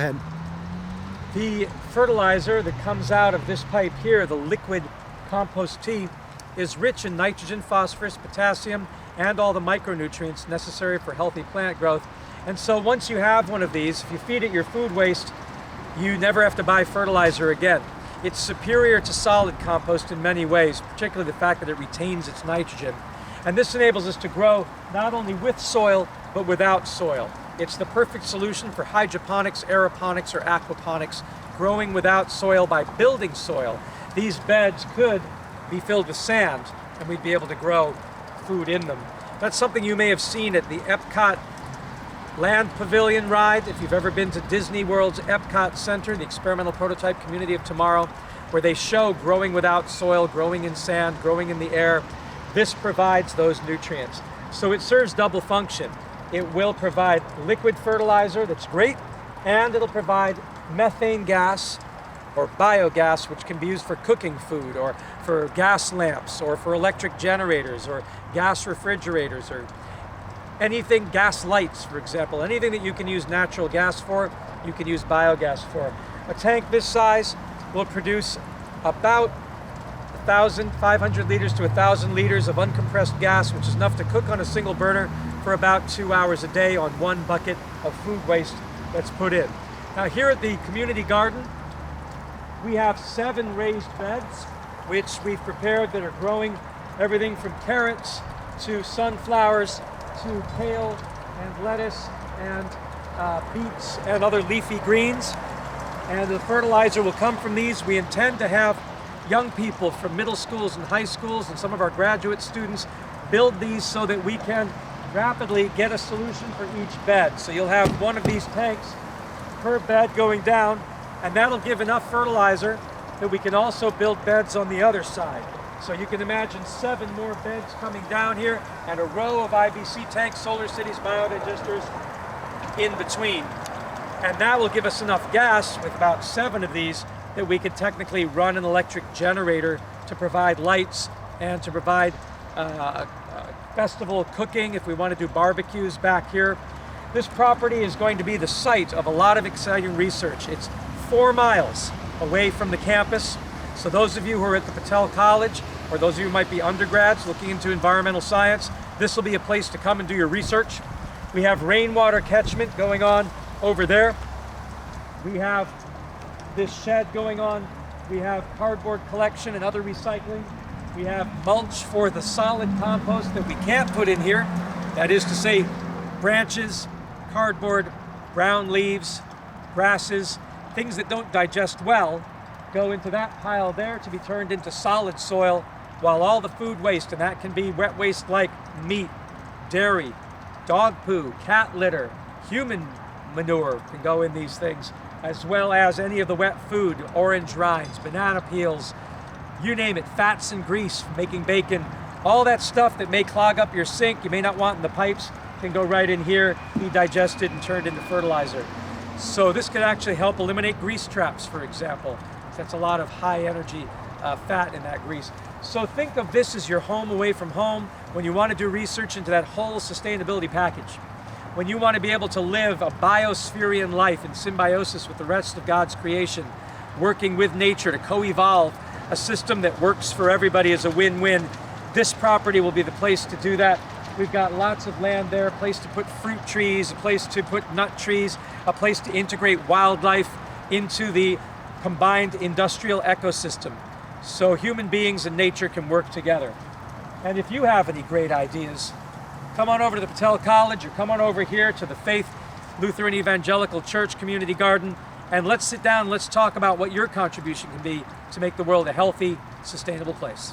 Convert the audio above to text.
And The fertilizer that comes out of this pipe here, the liquid compost tea, is rich in nitrogen, phosphorus, potassium, and all the micronutrients necessary for healthy plant growth. And so once you have one of these, if you feed it your food waste, you never have to buy fertilizer again. It's superior to solid compost in many ways, particularly the fact that it retains its nitrogen. And this enables us to grow not only with soil, but without soil. It's the perfect solution for hydroponics, aeroponics, or aquaponics, growing without soil by building soil. These beds could be filled with sand, and we'd be able to grow food in them. That's something you may have seen at the Epcot Land Pavilion ride, if you've ever been to Disney World's Epcot Center, the experimental prototype community of tomorrow, where they show growing without soil, growing in sand, growing in the air. This provides those nutrients. So it serves double function. It will provide liquid fertilizer that's great, and it'll provide methane gas or biogas, which can be used for cooking food or for gas lamps or for electric generators or gas refrigerators or anything, gas lights, for example. Anything that you can use natural gas for, you can use biogas for. A tank this size will produce about 500 liters to 1,000 liters of uncompressed gas, which is enough to cook on a single burner for about 2 hours a day on one bucket of food waste that's put in. Now here at the community garden, we have 7 raised beds, which we've prepared that are growing everything from carrots to sunflowers to kale and lettuce and beets and other leafy greens. And the fertilizer will come from these. We intend to have young people from middle schools and high schools and some of our graduate students build these so that we can rapidly get a solution for each bed. So you'll have one of these tanks per bed going down, and that'll give enough fertilizer that we can also build beds on the other side. So you can imagine 7 more beds coming down here and a row of IBC tanks, Solar Cities biodigesters in between. And that will give us enough gas with about 7 of these that we could technically run an electric generator to provide lights and to provide festival cooking if we want to do barbecues back here. This property is going to be the site of a lot of exciting research. It's 4 miles away from the campus. So those of you who are at the Patel College, or those of you who might be undergrads looking into environmental science, this will be a place to come and do your research. We have rainwater catchment going on over there. We have this shed going on. We have cardboard collection and other recycling. We have mulch for the solid compost that we can't put in here. That is to say, branches, cardboard, brown leaves, grasses, things that don't digest well go into that pile there to be turned into solid soil, while all the food waste, and that can be wet waste like meat, dairy, dog poo, cat litter, human manure can go in these things, as well as any of the wet food, orange rinds, banana peels, you name it, fats and grease from making bacon. All that stuff that may clog up your sink, you may not want in the pipes, can go right in here, be digested and turned into fertilizer. So this could actually help eliminate grease traps, for example. That's a lot of high energy fat in that grease. So think of this as your home away from home when you want to do research into that whole sustainability package. When you want to be able to live a biospherian life in symbiosis with the rest of God's creation, working with nature to co-evolve a system that works for everybody as a win-win, this property will be the place to do that. We've got lots of land there, a place to put fruit trees, a place to put nut trees, a place to integrate wildlife into the combined industrial ecosystem. So human beings and nature can work together. And if you have any great ideas, come on over to the Patel College or come on over here to the Faith Lutheran Evangelical Church Community Garden, and let's sit down and let's talk about what your contribution can be to make the world a healthy, sustainable place.